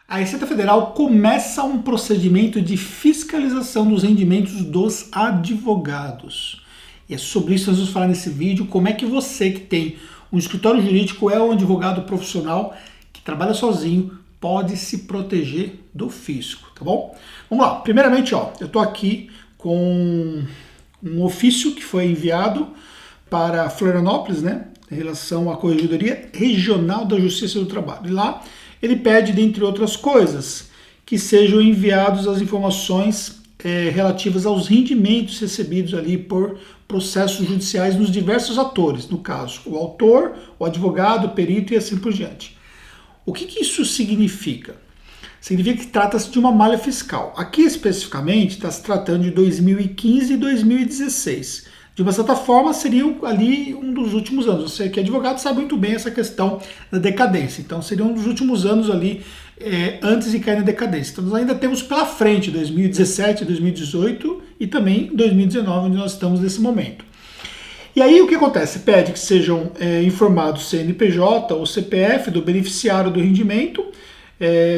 A Receita Federal começa um procedimento de fiscalização dos rendimentos dos advogados. E é sobre isso que nós vamos falar nesse vídeo, como é que você que tem um escritório jurídico, é um advogado profissional que trabalha sozinho, pode se proteger do fisco, tá bom? Vamos lá, primeiramente, eu estou aqui com um ofício que foi enviado para Florianópolis, né, em relação à Corregedoria Regional da Justiça do Trabalho. E lá ele pede, dentre outras coisas, que sejam enviadas as informações relativas aos rendimentos recebidos ali por processos judiciais nos diversos atores, no caso, o autor, o advogado, o perito e assim por diante. O que isso significa? Significa que trata-se de uma malha fiscal. Aqui especificamente está se tratando de 2015 e 2016. De uma certa forma, seriam ali um dos últimos anos. Você que é advogado sabe muito bem essa questão da decadência. Então, seriam um dos últimos anos ali antes de cair na decadência. Então, nós ainda temos pela frente 2017, 2018 e também 2019, onde nós estamos nesse momento. E aí o que acontece? Pede que sejam informados CNPJ ou CPF do beneficiário do rendimento,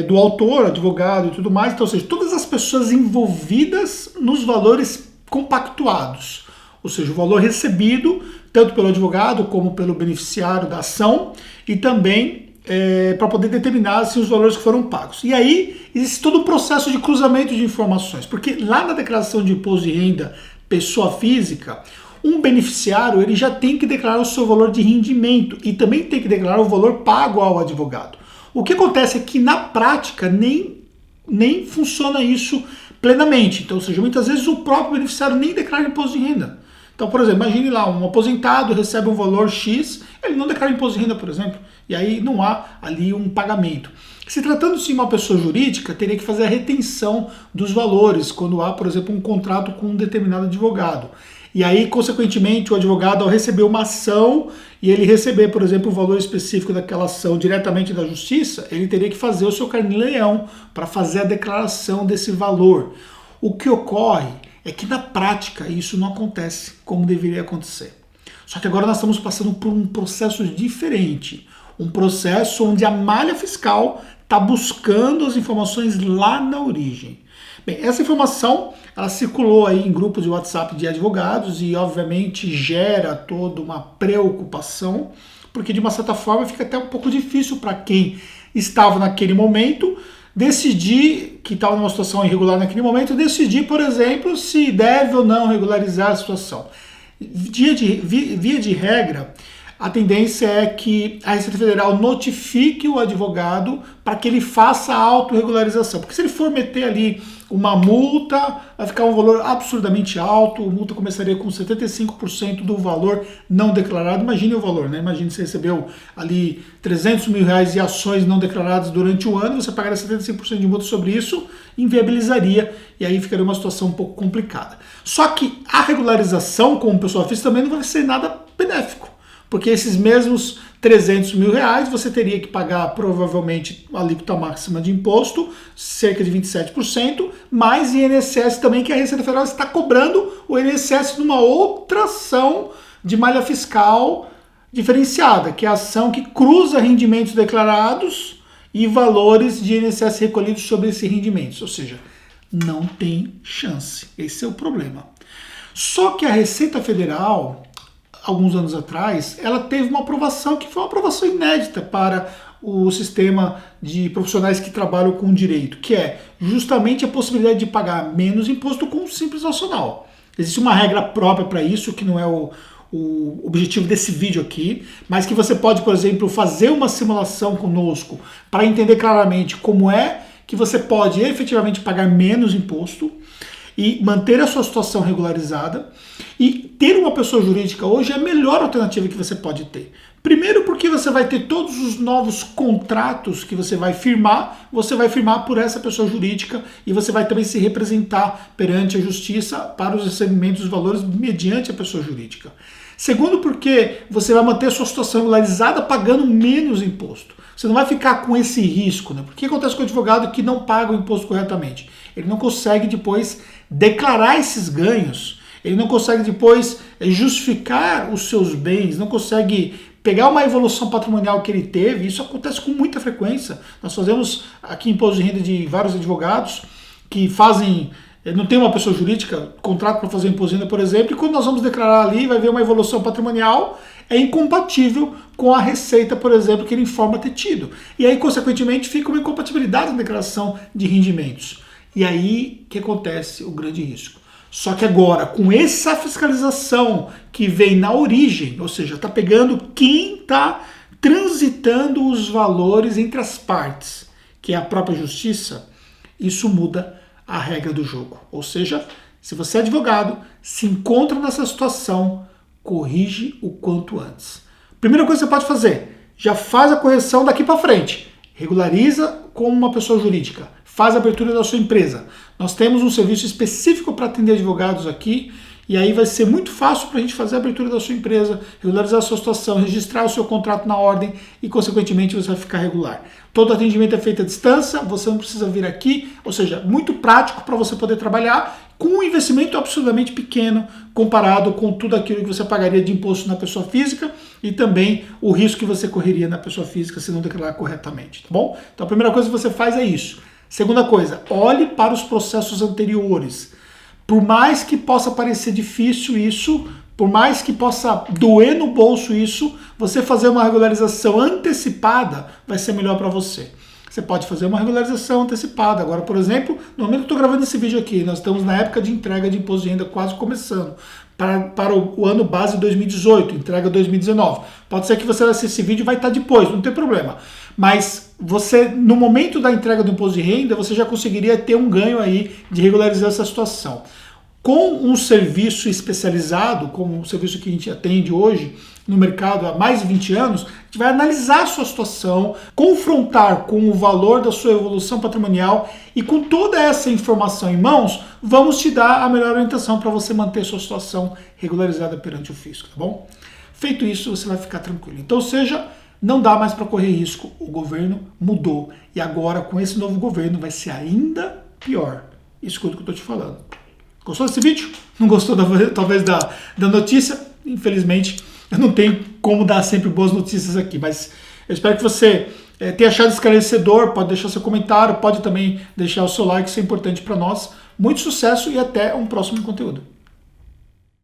do autor, advogado e tudo mais. Então, ou seja, todas as pessoas envolvidas nos valores compactuados. Ou seja, o valor recebido tanto pelo advogado como pelo beneficiário da ação e também para poder determinar os valores que foram pagos. E aí existe todo um processo de cruzamento de informações, porque lá na declaração de imposto de renda pessoa física, um beneficiário ele já tem que declarar o seu valor de rendimento e também tem que declarar o valor pago ao advogado. O que acontece é que na prática nem funciona isso plenamente. Então, ou seja, muitas vezes o próprio beneficiário nem declara imposto de renda. Então, por exemplo, imagine lá, um aposentado recebe um valor X, ele não declara imposto de renda, por exemplo, e aí não há ali um pagamento. Se tratando-se de uma pessoa jurídica, teria que fazer a retenção dos valores, quando há, por exemplo, um contrato com um determinado advogado. E aí, consequentemente, o advogado, ao receber uma ação e ele receber, por exemplo, o valor específico daquela ação diretamente da justiça, ele teria que fazer o seu carnê-leão para fazer a declaração desse valor. O que ocorre é que na prática isso não acontece como deveria acontecer. Só que agora nós estamos passando por um processo diferente. Um processo onde a malha fiscal está buscando as informações lá na origem. Bem, essa informação ela circulou aí em grupos de WhatsApp de advogados e obviamente gera toda uma preocupação, porque de uma certa forma fica até um pouco difícil para quem estava naquele momento decidir, que estava numa situação irregular naquele momento, decidir, por exemplo, se deve ou não regularizar a situação. Via de regra, a tendência é que a Receita Federal notifique o advogado para que ele faça a autorregularização. Porque se ele for meter ali uma multa, vai ficar um valor absurdamente alto, a multa começaria com 75% do valor não declarado. Imagine o valor, né? Imagine se recebeu ali 300 mil reais de ações não declaradas durante o ano, você pagaria 75% de multa sobre isso, inviabilizaria, e aí ficaria uma situação um pouco complicada. Só que a regularização como pessoa física também não vai ser nada benéfico. Porque esses mesmos 300 mil reais você teria que pagar provavelmente a alíquota máxima de imposto, cerca de 27%, mais INSS também, que a Receita Federal está cobrando o INSS numa outra ação de malha fiscal diferenciada, que é a ação que cruza rendimentos declarados e valores de INSS recolhidos sobre esses rendimentos. Ou seja, não tem chance. Esse é o problema. Só que a Receita Federal, alguns anos atrás, ela teve uma aprovação que foi uma aprovação inédita para o sistema de profissionais que trabalham com direito, que é justamente a possibilidade de pagar menos imposto com um simples nacional. Existe uma regra própria para isso, que não é o objetivo desse vídeo aqui, mas que você pode, por exemplo, fazer uma simulação conosco para entender claramente como é que você pode efetivamente pagar menos imposto e manter a sua situação regularizada. E ter uma pessoa jurídica hoje é a melhor alternativa que você pode ter. Primeiro porque você vai ter todos os novos contratos que você vai firmar por essa pessoa jurídica e você vai também se representar perante a justiça para os recebimentos dos valores mediante a pessoa jurídica. Segundo porque você vai manter a sua situação regularizada pagando menos imposto. Você não vai ficar com esse risco, né? Porque o que acontece com o advogado que não paga o imposto corretamente? Ele não consegue depois declarar esses ganhos, ele não consegue depois justificar os seus bens, não consegue pegar uma evolução patrimonial que ele teve, isso acontece com muita frequência. Nós fazemos aqui imposto de renda de vários advogados que fazem, não tem uma pessoa jurídica, contrato para fazer imposto de renda, por exemplo, e quando nós vamos declarar ali, vai ver uma evolução patrimonial, é incompatível com a receita, por exemplo, que ele informa ter tido. E aí, consequentemente, fica uma incompatibilidade na declaração de rendimentos. E aí que acontece o grande risco. Só que agora, com essa fiscalização que vem na origem, ou seja, está pegando quem está transitando os valores entre as partes, que é a própria justiça, isso muda a regra do jogo. Ou seja, se você é advogado, se encontra nessa situação, corrige o quanto antes. Primeira coisa que você pode fazer, já faz a correção daqui para frente. Regulariza como uma pessoa jurídica. Faz a abertura da sua empresa. Nós temos um serviço específico para atender advogados aqui, e aí vai ser muito fácil para a gente fazer a abertura da sua empresa, regularizar a sua situação, registrar o seu contrato na ordem e, consequentemente, você vai ficar regular. Todo atendimento é feito à distância, você não precisa vir aqui, ou seja, muito prático para você poder trabalhar com um investimento absolutamente pequeno comparado com tudo aquilo que você pagaria de imposto na pessoa física e também o risco que você correria na pessoa física se não declarar corretamente, tá bom? Então a primeira coisa que você faz é isso. Segunda coisa, olhe para os processos anteriores. Por mais que possa parecer difícil isso, por mais que possa doer no bolso isso, você fazer uma regularização antecipada vai ser melhor para você. Você pode fazer uma regularização antecipada. Agora, por exemplo, no momento que eu estou gravando esse vídeo aqui, nós estamos na época de entrega de imposto de renda quase começando. Para o ano base 2018, entrega 2019. Pode ser que você assista esse vídeo e vai estar depois, não tem problema. Mas você, no momento da entrega do imposto de renda, você já conseguiria ter um ganho aí de regularizar essa situação. Com um serviço especializado, como o serviço que a gente atende hoje no mercado há mais de 20 anos, a gente vai analisar a sua situação, confrontar com o valor da sua evolução patrimonial e com toda essa informação em mãos, vamos te dar a melhor orientação para você manter sua situação regularizada perante o fisco, tá bom? Feito isso, você vai ficar tranquilo. Então, ou seja, não dá mais para correr risco, o governo mudou e agora com esse novo governo vai ser ainda pior. Escuta o que eu estou te falando. Gostou desse vídeo? Não gostou talvez da notícia? Infelizmente, eu não tenho como dar sempre boas notícias aqui, mas eu espero que você tenha achado esclarecedor, pode deixar seu comentário, pode também deixar o seu like, isso é importante para nós. Muito sucesso e até um próximo conteúdo.